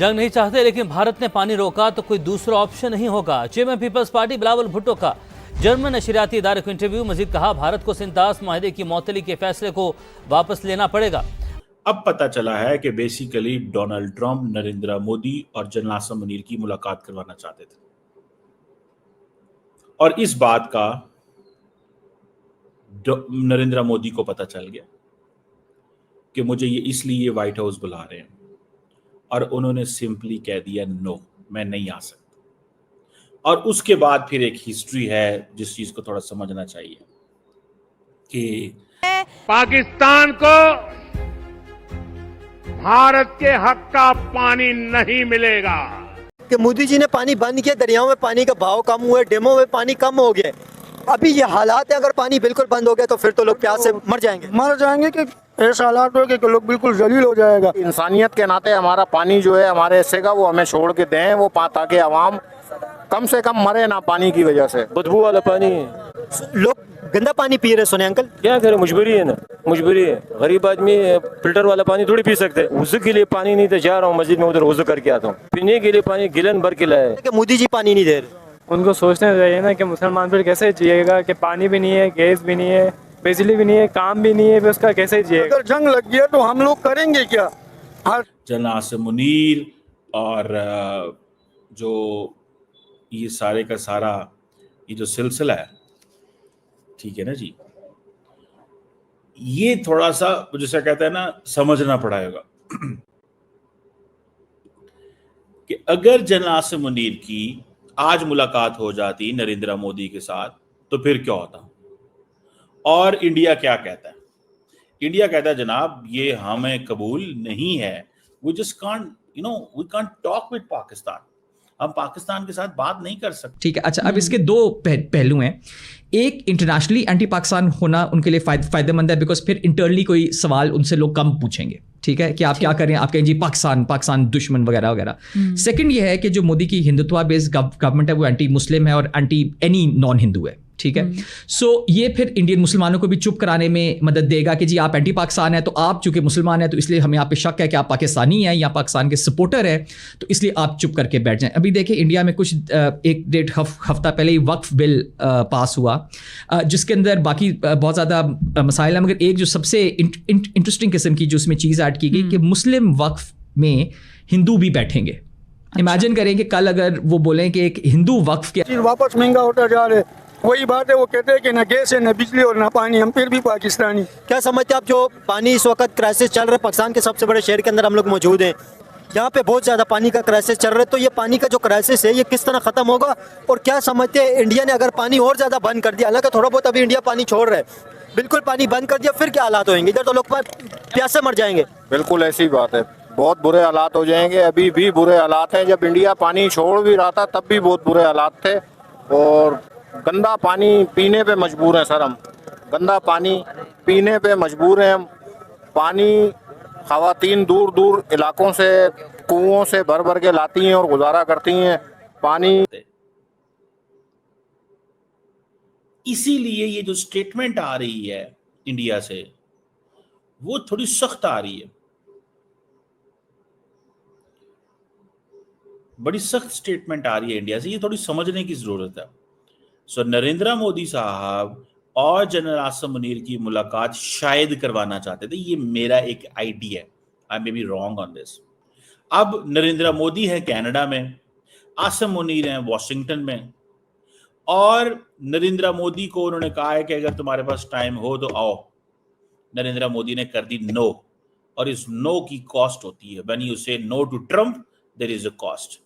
जंग नहीं चाहते, लेकिन भारत ने पानी रोका तो कोई दूसरा ऑप्शन नहीं होगा। चेयरमैन पीपल्स पार्टी बिलावल भुट्टो का जर्मन नशरियाती इदारे को इंटरव्यू। मजीद कहा, भारत को सिंतास माहिदे की मौतली के फैसले को वापस लेना पड़ेगा। अब पता चला है कि basically Donald Trump Narendra Modi और जनरल आसिम मुनीर की मुलाकात करवाना चाहते थे, और इस बात का नरेंद्र मोदी को पता चल गया कि मुझे ये इसलिए व्हाइट हाउस बुला रहे हैं, और उन्होंने सिंपली कह दिया नो, मैं नहीं आ सकता। और उसके बाद फिर एक हिस्ट्री है जिस चीज को थोड़ा समझना चाहिए कि पाकिस्तान को भारत के हक का पानी नहीं मिलेगा। कि मोदी जी ने पानी बंद किया, दरियाओं में पानी का भाव कम हुआ, डैमों में पानी कम हो गया। अभी ये हालात है, अगर पानी बिल्कुल बंद हो गया तो फिर तो लोग प्यास से मर जाएंगे कि ऐसा हालात हो कि लोग बिल्कुल जलील हो जाएगा। इंसानियत के नाते हमारा पानी जो है हमारे हिस्से का, वो हमें छोड़ के दें, वो ताकि आवाम कम से कम मरे ना पानी की वजह से। बदबू वाला पानी है, लोग गंदा पानी पी रहे सुने अंकल। क्या करें, मजबूरी है ना, मजबूरी है। गरीब आदमी फिल्टर वाला पानी थोड़ी पी सकते। वुज़ू के लिए पानी नहीं, तो जा रहा हूँ मस्जिद में, उधर वुज़ू करके आता हूँ। पीने के लिए पानी गिलन भर के लाए। मोदी जी पानी नहीं दे रहे। उनको सोचना चाहिए ना कि मुसलमान फिर कैसे जिएगा, कि पानी भी नहीं है, गैस भी नहीं है, बिजली भी नहीं है, काम भी नहीं है, फिर उसका कैसे जिएगा। अगर जंग लग गया तो हम लोग करेंगे क्या? जनरल आसिम मुनीर और जो ये सारे का सारा ये जो सिलसिला है, ठीक है ना जी, ये थोड़ा सा जैसा कहते हैं ना, समझना पड़ेगा कि अगर जनरल आसिम मुनीर की आज मुलाकात हो जाती नरेंद्र मोदी के साथ तो फिर क्या होता। और इंडिया क्या कहता है? इंडिया कहता है जनाब ये हमें कबूल नहीं है, we just can't we can't talk with Pakistan, हम पाकिस्तान के साथ बात नहीं कर सकते। ठीक है, अच्छा, अब इसके दो पहलू हैं। एक, इंटरनेशनली एंटी पाकिस्तान होना उनके लिए फायदेमंद है, बिकॉज फिर इंटरनली कोई सवाल उनसे लोग कम पूछेंगे। ठीक है, कि आप क्या कर रहे हैं, आप कहें जी पाकिस्तान दुश्मन वगैरह वगैरह। सेकंड ये है कि जो मोदी की हिंदुत्व बेस्ड गवर्नमेंट है वो एंटी मुस्लिम है और एंटी एनी नॉन हिंदू है। ठीक है, सो ये फिर इंडियन मुसलमानों को भी चुप कराने में मदद देगा कि जी आप एंटी पाकिस्तान है, तो आप चूंकि मुसलमान है तो इसलिए हमें आप पे शक है कि आप पाकिस्तानी हैं या पाकिस्तान के सपोर्टर है, तो इसलिए आप चुप करके बैठ जाएं। अभी देखिए इंडिया में कुछ एक डेढ़ हफ्ता पहले ही वक्फ बिल पास हुआ, जिसके अंदर बाकी बहुत ज़्यादा मसाइल हैं, मगर एक जो सबसे इंटरेस्टिंग किस्म की जो उसमें चीज़ ऐड की गई कि मुस्लिम वक्फ में हिंदू भी बैठेंगे। इमेजिन करें कि कल अगर वो बोलें कि एक हिंदू वक्फ के वापस महंगा होता जा रहा है, वही बात है, वो कहते हैं कि ना गैस है, ना बिजली और ना पानी, हम फिर भी पाकिस्तानी। क्या समझते हैं आप, जो पानी इस वक्त क्राइसिस चल रहा है, पाकिस्तान के सबसे बड़े शहर के अंदर हम लोग मौजूद हैं, यहाँ पे बहुत ज़्यादा पानी का क्राइसिस चल रहा है, तो ये पानी का जो क्राइसिस है ये किस तरह ख़त्म होगा? और क्या समझते हैं इंडिया ने अगर पानी और ज़्यादा बंद कर दिया, हालांकि थोड़ा बहुत अभी इंडिया पानी छोड़ रहा है, बिल्कुल पानी बंद कर दिया, फिर क्या हालात होंगे? इधर तो लोग प्यासे मर जाएंगे। बिल्कुल ऐसी बात है, बहुत बुरे हालात हो जाएंगे। अभी भी बुरे हालात हैं, जब इंडिया पानी छोड़ भी रहा था तब भी बहुत बुरे हालात थे, और गंदा पानी पीने पे मजबूर हैं सर, हम गंदा पानी पीने पे मजबूर हैं। हम पानी ख़वातीन दूर दूर इलाकों से कुओं से भर भर के लाती हैं और गुजारा करती हैं पानी। इसीलिए ये जो स्टेटमेंट आ रही है इंडिया से वो थोड़ी सख्त आ रही है, बड़ी सख्त स्टेटमेंट आ रही है इंडिया से, ये थोड़ी समझने की जरूरत है। सो नरेंद्र मोदी साहब और जनरल आसिम मुनीर की मुलाकात शायद करवाना चाहते थे, ये मेरा एक आइडिया है, I may be wrong on this. अब नरेंद्र मोदी है कनाडा में, आसिम मुनीर हैं वॉशिंगटन में, और नरेंद्र मोदी को उन्होंने कहा है कि अगर तुम्हारे पास टाइम हो तो आओ। नरेंद्र मोदी ने कर दी नो, और इस नो की कॉस्ट होती है। When you say no to Trump there is a cost.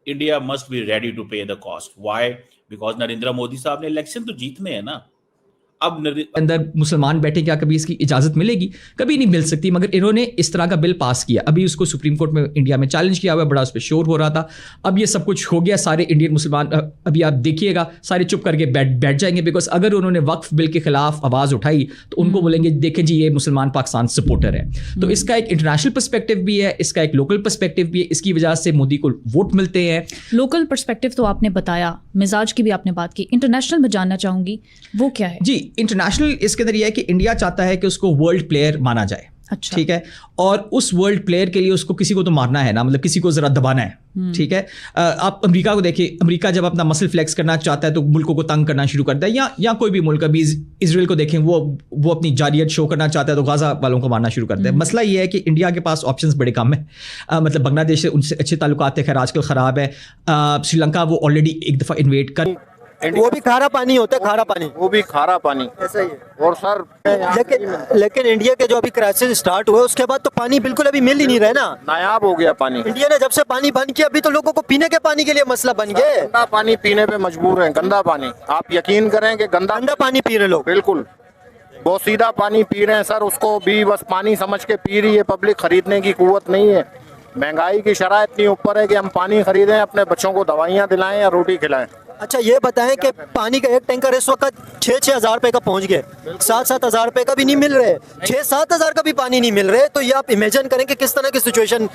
India must be ready to pay the cost. Why? Because Narendra Modi साहब ने इलेक्शन तो जीतने हैं ना। अब अंदर मुसलमान बैठे, क्या कभी इसकी इजाज़त मिलेगी? कभी नहीं मिल सकती। मगर इन्होंने इस तरह का बिल पास किया, अभी उसको सुप्रीम कोर्ट में इंडिया में चैलेंज किया हुआ, बड़ा उस पर शोर हो रहा था। अब ये सब कुछ हो गया, सारे इंडियन मुसलमान अभी आप देखिएगा सारे चुप करके बैठ जाएंगे, बिकॉज अगर उन्होंने वक्फ बिल के खिलाफ आवाज़ उठाई तो उनको बोलेंगे देखें जी ये मुसलमान पाकिस्तान सपोर्टर है। तो इसका एक इंटरनेशनल पर्सपेक्टिव भी है, इसका एक लोकल पर्सपेक्टिव भी है। इसकी वजह से मोदी को वोट मिलते हैं। लोकल पर्सपेक्टिव तो आपने बताया, मिजाज की भी आपने बात की, इंटरनेशनल में जानना चाहूंगी वो क्या है? जी, इंटरनेशनल इसके अंदर यह है कि इंडिया चाहता है कि उसको वर्ल्ड प्लेयर माना जाए। अच्छा। ठीक है, और उस वर्ल्ड प्लेयर के लिए उसको किसी को तो मारना है ना, मतलब किसी को जरा दबाना है। ठीक है, आप अमेरिका को देखिए, अमेरिका जब अपना मसल फ्लेक्स करना चाहता है तो मुल्कों को तंग करना शुरू करता है, या कोई भी मुल्क, अभी इजराइल को देखें, वो अपनी जारियत शो करना चाहता है तो गाजा वालों को मारना शुरू करता है। मसला ये है कि इंडिया के पास ऑप्शंस बड़े कम है। मतलब बांग्लादेश से उनसे अच्छे ताल्लुकात है, खैर आजकल ख़राब है। श्रीलंका वो ऑलरेडी एक दफ़ा इन्वेट कर, वो भी खारा पानी होता है, खारा पानी, वो भी खारा पानी ऐसा ही है। और सर लेकिन इंडिया के जो अभी क्राइसिस स्टार्ट हुए उसके बाद तो पानी बिल्कुल अभी मिल ही नहीं रहा है ना। नायाब हो गया पानी। इंडिया ने जब से पानी बंद किया अभी तो लोगों को पीने के पानी के लिए मसला बन गया है। गंदा पानी पीने पे मजबूर है, गंदा पानी। आप यकीन करें कि गंदा पानी पी रहे लोग, बिल्कुल वो सीधा पानी पी रहे हैं सर, उसको भी बस पानी समझ के पी रही है पब्लिक। खरीदने की कुव्वत नहीं है, महंगाई की शरह इतनी ऊपर है कि हम पानी खरीदें, अपने बच्चों को दवाइयाँ दिलाएं या रोटी खिलाएं। अच्छा ये बताएं कि पानी का एक टैंकर इस वक्त 6-6 हज़ार रुपए का पहुंच गए, 7-7 हज़ार रुपए का भी नहीं मिल रहे, 6-7 हज़ार का भी पानी नहीं मिल रहे। तो ये आप इमेजिन करें कि किस तरह की सिचुएशन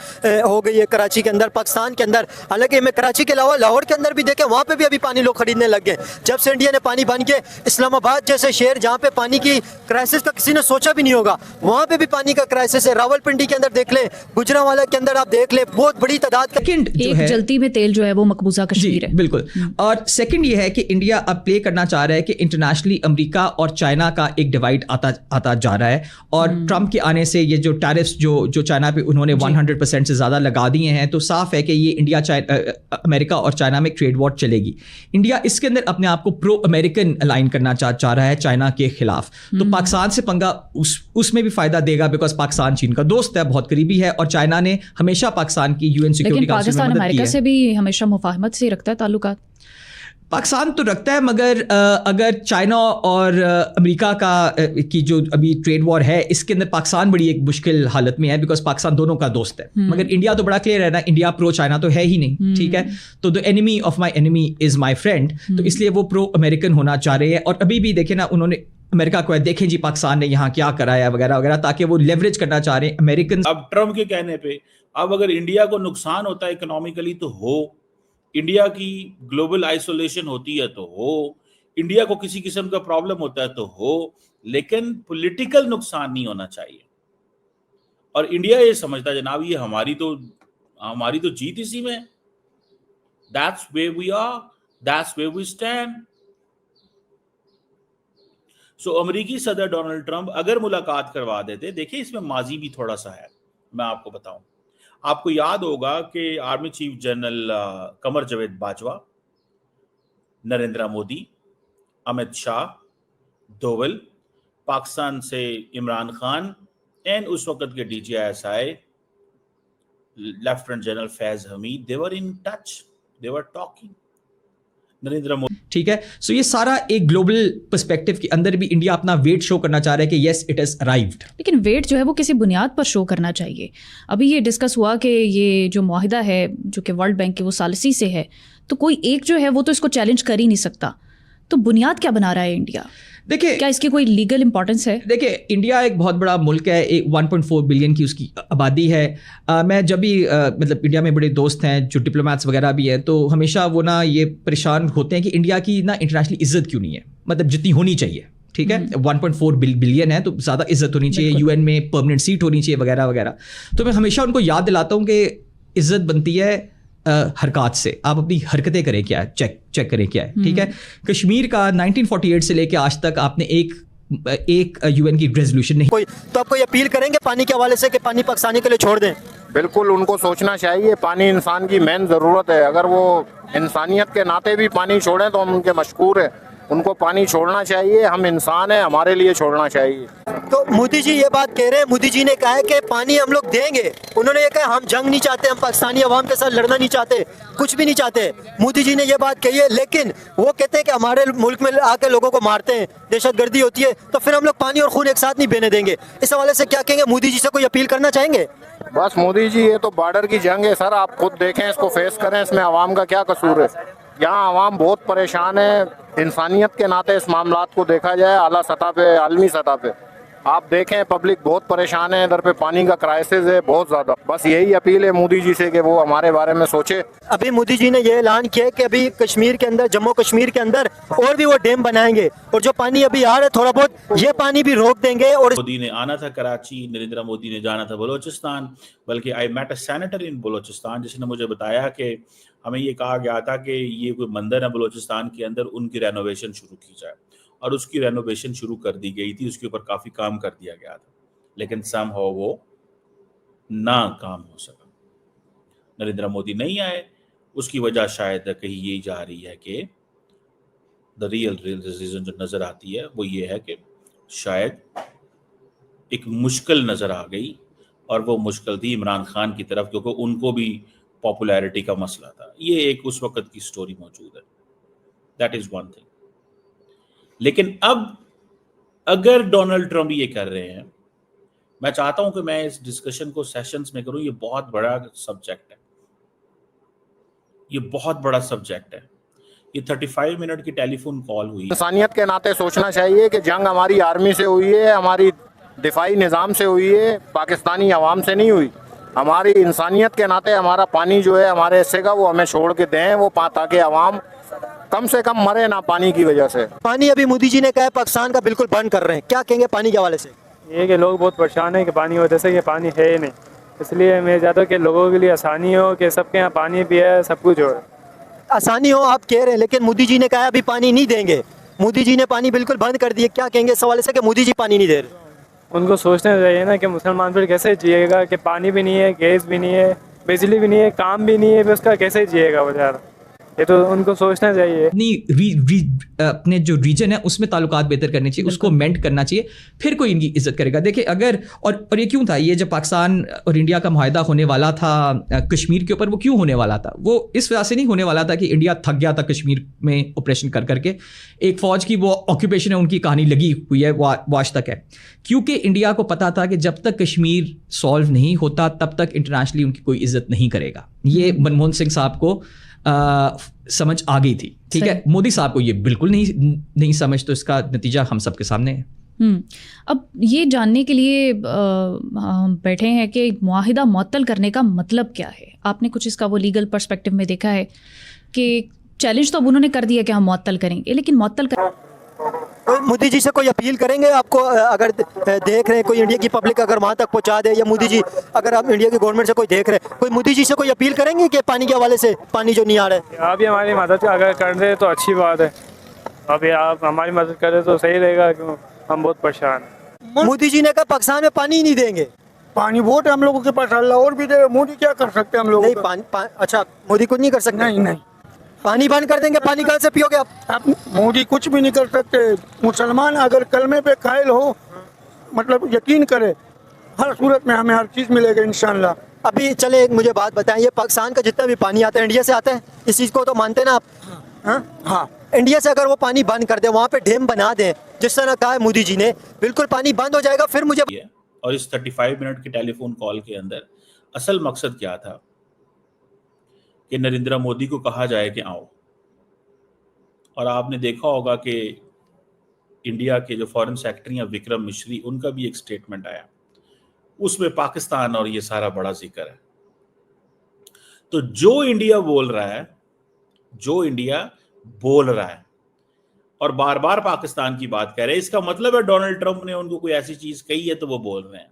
हो गई है कराची के अंदर, पाकिस्तान के अंदर। हालांकि मैं कराची के अलावा लाहौर के अंदर भी देखें, वहाँ पे भी अभी पानी लोग खरीदने लग गए जब से इंडिया ने पानी बंद किया। इस्लामाबाद जैसे शहर जहाँ पे पानी की क्राइसिस का किसी ने सोचा भी नहीं होगा, वहाँ पे भी पानी का क्राइसिस है। रावलपिंडी के अंदर देख ले, गुजरांवाला के अंदर आप देख ले, बहुत बड़ी तादाद का। एक जलती में तेल जो है वो मकबूजा कश्मीर है। बिल्कुल। और सेकंड ये है कि इंडिया अब प्ले करना चाह रहा है कि इंटरनेशनली अमेरिका और चाइना का एक डिवाइड आता जा रहा है। और ट्रंप के आने से ये जो टैरिफ्स जो चाइना पे उन्होंने 100% से ज़्यादा लगा दिए हैं, तो साफ है कि ये इंडिया अमेरिका और चाइना में ट्रेड वॉर चलेगी। इंडिया इसके अंदर अपने आप को प्रो अमेरिकन अलाइन करना चाह रहा है चाइना के खिलाफ। तो पाकिस्तान से पंगा उसमें भी फायदा देगा, बिकॉज पाकिस्तान चीन का दोस्त है, बहुत करीबी है, और चाइना ने हमेशा पाकिस्तान की UN सिक्योरिटी काउंसिल में मदद की है। पाकिस्तान अमेरिका से भी हमेशा मुफाहमत से रखता है ताल्लुकात। पाकिस्तान तो रखता है, मगर अगर चाइना और अमेरिका की जो अभी ट्रेड वॉर है, इसके अंदर पाकिस्तान बड़ी एक मुश्किल हालत में है, बिकॉज पाकिस्तान दोनों का दोस्त है। मगर इंडिया तो बड़ा क्लियर है ना, इंडिया प्रो चाइना तो है ही नहीं। ठीक है, तो the enemy of my enemy is my friend, तो इसलिए वो प्रो अमेरिकन होना चाह रहे हैं। और अभी भी देखे ना, उन्होंने अमेरिका को देखें जी पाकिस्तान ने यहाँ क्या कराया वगैरह वगैरह, ताकि वो लेवरेज करना चाह रहे हैं अमेरिकन। अब ट्रम्प के कहने पे अब अगर इंडिया को नुकसान होता है इकोनॉमिकली तो हो, इंडिया की ग्लोबल आइसोलेशन होती है तो हो, इंडिया को किसी किस्म का प्रॉब्लम होता है तो हो, लेकिन पॉलिटिकल नुकसान नहीं होना चाहिए। और इंडिया ये समझता है जनाब ये हमारी तो जीत इसी में। That's where we are, that's where we stand. So अमेरिकी सदर डोनाल्ड ट्रंप अगर मुलाकात करवा देते, देखिए इसमें माजी भी थोड़ा सा है, मैं आपको बताऊं। आपको याद होगा कि army chief general Qamar Javed Bajwa, Narendra Modi, Amit Shah, Doval, Pakistan से इमरान खान एंड उस वक्त के DGISI lieutenant general Faiz Hamid, they were in touch, they were talking. Narendra Modi, ठीक है, सो ये सारा एक ग्लोबल पर्सपेक्टिव के अंदर भी इंडिया अपना वेट शो करना चाह रहा है कि यस इट हैज अराइव्ड। लेकिन वेट जो है वो किसी बुनियाद पर शो करना चाहिए। अभी ये डिस्कस हुआ कि ये जो मुआहिदा है जो कि वर्ल्ड बैंक के वो सालिसी से है, तो कोई एक जो है वो तो इसको चैलेंज कर ही नहीं सकता। तो बुनियाद क्या बना रहा है इंडिया? देखिए, क्या इसकी कोई लीगल इंपॉर्टेंस है? देखिए, इंडिया एक बहुत बड़ा मुल्क है, 1.4 बिलियन की उसकी आबादी है। मैं जब भी मतलब इंडिया में बड़े दोस्त हैं जो डिप्लोमेट्स वगैरह भी हैं, तो हमेशा वो ना ये परेशान होते हैं कि इंडिया की ना इंटरनेशनली इज्जत क्यों नहीं है, मतलब जितनी होनी चाहिए। ठीक है, 1.4 बिलियन है तो ज़्यादा इज्जत होनी चाहिए, UN में परमानेंट सीट होनी चाहिए वगैरह वगैरह। तो मैं हमेशा उनको याद दिलाता हूँ कि इज्जत बनती है हरकत से। आप अपनी हरकतें करें क्या है, चेक करें क्या है। ठीक है, कश्मीर का 1948 से लेकर आज तक आपने एक UN की रेजोल्यूशन नहीं कोई, तो आप कोई अपील करेंगे पानी के हवाले से कि पानी पाकिस्तानी के लिए छोड़ दें? बिल्कुल उनको सोचना चाहिए, पानी इंसान की मेन ज़रूरत है। अगर वो इंसानियत के नाते भी पानी छोड़ें तो हम उनके मशकूर हैं। उनको पानी छोड़ना चाहिए, हम इंसान हैं, हमारे लिए छोड़ना चाहिए। तो मोदी जी ये बात कह रहे हैं, मोदी जी ने कहा है कि पानी हम लोग देंगे। उन्होंने ये कहा हम जंग नहीं चाहते, हम पाकिस्तानी अवाम के साथ लड़ना नहीं चाहते, कुछ भी नहीं चाहते। मोदी जी ने ये बात कही है, लेकिन वो कहते हैं कि हमारे मुल्क में आके लोगों को मारते हैं, दहशतगर्दी होती है, तो फिर हम लोग पानी और खून एक साथ नहीं बहने देंगे। इस हवाले से क्या कहेंगे? मोदी जी से कोई अपील करना चाहेंगे? बस मोदी जी, ये तो बॉर्डर की जंग है सर, आप खुद देखें, इसको फेस करें, इसमें आवाम का क्या कसूर है? यहाँ आवाम बहुत परेशान है। इंसानियत के नाते इस मामलात को देखा जाए आला सतह पे, आलमी सतह पे, आप देखें पब्लिक बहुत परेशान है, इधर पे पानी का क्राइसिस है बहुत ज्यादा। बस यही अपील है मोदी जी से कि वो हमारे बारे में सोचे। अभी मोदी जी ने ये ऐलान किया कि अभी कश्मीर के अंदर, जम्मू कश्मीर के अंदर और भी वो डैम बनाएंगे और जो पानी अभी आ रहा है थोड़ा बहुत ये पानी भी रोक देंगे। और मोदी ने आना था कराची, नरेंद्र मोदी ने जाना था बलोचिस्तान, बल्कि आई मेट अ सेनेटर इन बलोचिस्तान जिसने मुझे बताया कि हमें ये कहा गया था कि ये कोई मंदिर है बलोचिस्तान के अंदर, उनकी रेनोवेशन शुरू की जाए, और उसकी रेनोवेशन शुरू कर दी गई थी, उसके ऊपर काफी काम कर दिया गया था, लेकिन समहाउ वो नाकाम हो सका। नरेंद्र मोदी नहीं आए, उसकी वजह शायद कहीं यही जा रही है कि द रियल रीजन जो नजर आती है वो ये है कि शायद एक मुश्किल नजर आ गई, और वो मुश्किल थी इमरान खान की तरफ, क्योंकि उनको भी पॉपुलैरिटी का मसला था। ये एक उस वक्त की स्टोरी मौजूद है, दैट इज वन थिंग। लेकिन अब अगर डोनाल्ड ट्रंप ये कर रहे हैं, मैं चाहता हूं कि मैं इस डिस्कशन को सेशंस में करूं, ये बहुत बड़ा सब्जेक्ट है, ये बहुत बड़ा सब्जेक्ट है। ये 35 मिनट की टेलीफोन कॉल हुई। इंसानियत के नाते सोचना चाहिए कि जंग हमारी आर्मी से हुई है, हमारी दिफाई निज़ाम से हुई है, पाकिस्तानी अवाम से नहीं हुई। हमारी इंसानियत के नाते हमारा पानी जो है हमारे हिस्से का वो हमें छोड़ के दें, वो ताकि अवाम कम से कम मरे ना पानी की वजह से। पानी अभी मोदी जी ने कहा है पाकिस्तान का बिल्कुल बंद कर रहे हैं, क्या कहेंगे पानी के हवाले से? ये कि लोग बहुत परेशान हैं कि पानी की वजह से, कि पानी है ही नहीं, इसलिए मैं चाहता हूँ कि लोगों के लिए आसानी हो, कि सबके यहाँ पानी भी है, सब कुछ हो। आसानी हो आप कह रहे हैं, लेकिन मोदी जी ने कहा अभी पानी नहीं देंगे, मोदी जी ने पानी बिल्कुल बंद कर दिए, क्या कहेंगे इस हवाले से कि मोदी जी पानी नहीं दे रहे? उनको सोचना चाहिए ना कि मुसलमान फिर कैसे जिएगा, कि पानी भी नहीं है, गैस भी नहीं है, बिजली भी नहीं है, काम भी नहीं है, फिर उसका कैसे जिएगा बेचारा? ये तो उनको सोचना चाहिए। अपने जो रीजन है उसमें ताल्लुकात बेहतर करने चाहिए, उसको मेंट करना चाहिए, फिर कोई इनकी इज्जत करेगा। देखिए अगर और ये क्यों था, ये जब पाकिस्तान और इंडिया का मुआहदा होने वाला था कश्मीर के ऊपर, वो क्यों होने वाला था? वो इस वजह से नहीं होने वाला था कि इंडिया थक गया था कश्मीर में ऑपरेशन कर करके। एक फ़ौज की वो ऑक्यूपेशन है, उनकी कहानी लगी हुई है, वो आज तक है, क्योंकि इंडिया को पता था कि जब तक कश्मीर सॉल्व नहीं होता तब तक इंटरनेशनली उनकी कोई इज्जत नहीं करेगा। ये मनमोहन सिंह साहब को समझ आ गई थी, ठीक है। मोदी साहब को ये बिल्कुल नहीं समझ, तो इसका नतीजा हम सबके सामने है। अब ये जानने के लिए हम बैठे हैं कि मुआहिदा मुअत्तल करने का मतलब क्या है। आपने कुछ इसका वो लीगल पर्सपेक्टिव में देखा है कि चैलेंज तो अब उन्होंने कर दिया कि हम मुअत्तल करेंगे, लेकिन मुअत्तल मोदी जी से कोई अपील करेंगे आपको, अगर देख रहे हैं कोई इंडिया की पब्लिक अगर वहाँ तक पहुँचा दे, या मोदी जी अगर आप इंडिया की गवर्नमेंट से कोई देख रहे हैं, कोई मोदी जी से कोई अपील करेंगे कि पानी के हवाले से, पानी जो नहीं आ रहा है? आप भी हमारी मदद अगर कर रहे तो अच्छी बात है, अभी आप हमारी मदद करें तो सही रहेगा, क्यों हम बहुत परेशान हैं। मोदी जी ने कहा पाकिस्तान में पानी ही नहीं देंगे। पानी बहुत है हम लोगों के पास, अल्लाह और भी दे, मोदी क्या कर सकते हैं हम लोग? नहीं अच्छा, मोदी कुछ नहीं कर सकते? नहीं, पानी बंद कर देंगे, पानी कहाँ से पियोगे आप? मोदी कुछ भी नहीं कर सकते। मुसलमान अगर कलमे पे कायल हो, मतलब यकीन करे, हर सूरत में हमें हर चीज़ मिलेगा इंशाल्लाह। अभी चले एक मुझे बात बताएं, ये पाकिस्तान का जितना भी पानी आता है इंडिया से आता है, इस चीज़ को तो मानते हैं ना आप? हाँ, इंडिया से अगर वो पानी बंद कर दे, वहाँ पे डैम बना दें, जिस तरह कहा है मोदी जी ने, बिल्कुल पानी बंद हो जाएगा। फिर मुझे और इस 35 मिनट की टेलीफोन कॉल के अंदर असल मकसद क्या था कि नरेंद्र मोदी को कहा जाए कि आओ। और आपने देखा होगा कि इंडिया के जो फॉरेन सेक्रेटरी हैं विक्रम मिश्री, उनका भी एक स्टेटमेंट आया, उसमें पाकिस्तान और ये सारा बड़ा जिक्र है। तो जो इंडिया बोल रहा है और बार बार पाकिस्तान की बात कर रहे हैं, इसका मतलब है डोनाल्ड ट्रंप ने उनको कोई ऐसी चीज कही है तो वो बोल रहे हैं।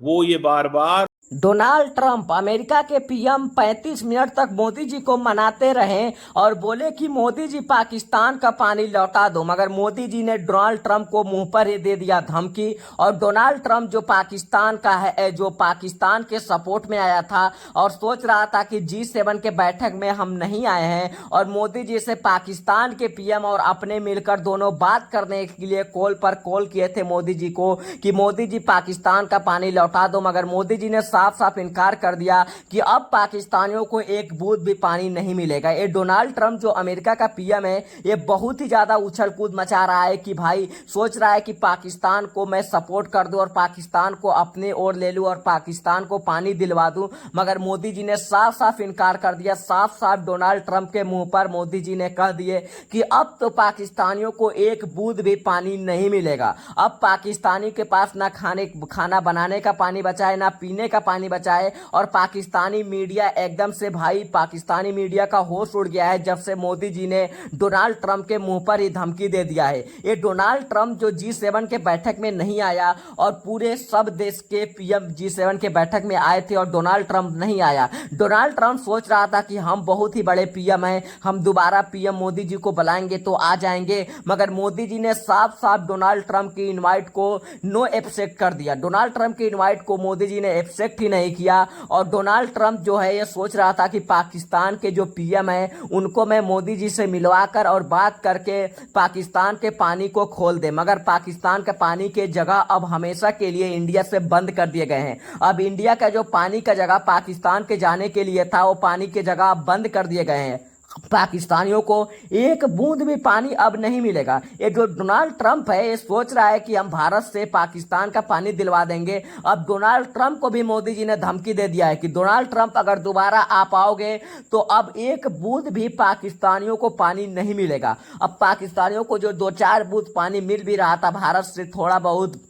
वो ये बार बार डोनाल्ड ट्रंप अमेरिका के पीएम 35 मिनट तक मोदी जी को मनाते रहे और बोले कि मोदी जी पाकिस्तान का पानी लौटा दो, मगर मोदी जी ने डोनाल्ड ट्रंप को मुंह पर ही दे दिया धमकी। और डोनाल्ड ट्रंप जो पाकिस्तान का है, जो पाकिस्तान के सपोर्ट में आया था और सोच रहा था कि G7 के बैठक में हम नहीं आए हैं, और मोदी जी से पाकिस्तान के पीएम और अपने मिलकर दोनों बात करने के लिए कॉल किए थे मोदी जी को कि मोदी जी पाकिस्तान का पानी लौटा दो, मगर मोदी जी ने साफ साफ इनकार कर दिया कि अब पाकिस्तानियों को एक बूंद भी पानी नहीं मिलेगा। ये डोनाल्ड ट्रंप जो अमेरिका का पीएम है, ये बहुत ही ज्यादा उछल कूद मचा रहा है कि भाई सोच रहा है कि पाकिस्तान को मैं सपोर्ट कर दूं और पाकिस्तान को अपने ओर ले लूं और पाकिस्तान को पानी दिलवा दूं। मगर मोदी जी ने साफ साफ इनकार कर दिया। साफ साफ डोनाल्ड ट्रंप के मुंह पर मोदी जी ने कह दिए कि अब तो पाकिस्तानियों को एक बूंद भी पानी नहीं मिलेगा। अब पाकिस्तानी के पास ना खाना बनाने का पानी बचा है, ना पीने का पानी बचा है। और पाकिस्तानी मीडिया एकदम से भाई पाकिस्तानी मीडिया का होश उड़ गया है जब से मोदी जी ने डोनाल्ड ट्रंप के मुंह पर ही धमकी दे दिया है। ये डोनाल्ड ट्रंप जो G7 के बैठक में नहीं आया और पूरे सब देश के पीएम G7 के बैठक में आए थे और डोनाल्ड ट्रंप नहीं आया। डोनाल्ड ट्रंप सोच रहा था कि हम बहुत ही बड़े पीएम हैं, हम दोबारा पीएम मोदी जी को बुलाएंगे तो आ जाएंगे। मगर मोदी जी ने साफ साफ डोनाल्ड ट्रंप की इनवाइट को नो एक्सेप्ट कर दिया। डोनाल्ड ट्रंप की इनवाइट को मोदी जी ने एक्सेप्ट ही नहीं किया। और डोनाल्ड ट्रंप जो है ये सोच रहा था कि पाकिस्तान के जो पीएम है उनको मैं मोदी जी से मिलवाकर और बात करके पाकिस्तान के पानी को खोल दे। मगर पाकिस्तान का पानी के जगह अब हमेशा के लिए इंडिया से बंद कर दिए गए हैं। अब इंडिया का जो पानी का जगह पाकिस्तान के जाने के लिए था वो पानी के जगह अब बंद कर दिए गए हैं। पाकिस्तानियों को एक बूंद भी पानी अब नहीं मिलेगा। ये जो डोनाल्ड ट्रंप है ये सोच रहा है कि हम भारत से पाकिस्तान का पानी दिलवा देंगे। अब डोनाल्ड ट्रंप को भी मोदी जी ने धमकी दे दिया है कि डोनाल्ड ट्रंप अगर दोबारा आ पाओगे तो अब एक बूंद भी पाकिस्तानियों को पानी नहीं मिलेगा। अब पाकिस्तानियों को जो 2-4 बूंद पानी मिल भी रहा था भारत से, थोड़ा बहुत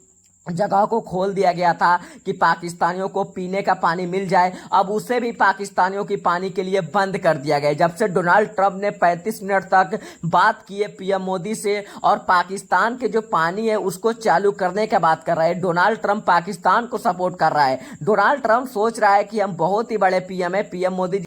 जगह को खोल दिया गया था कि पाकिस्तानियों को पीने का पानी मिल जाए, अब उसे भी पाकिस्तानियों की पानी के लिए बंद कर दिया गया। जब से डोनाल्ड ट्रंप ने 35 मिनट तक बात की है पीएम मोदी से और पाकिस्तान के जो पानी है उसको चालू करने का बात कर रहा है। डोनाल्ड ट्रंप पाकिस्तान को सपोर्ट कर रहा है। डोनाल्ड ट्रंप सोच रहा है कि हम बहुत ही बड़े पीएम है, पीएम मोदी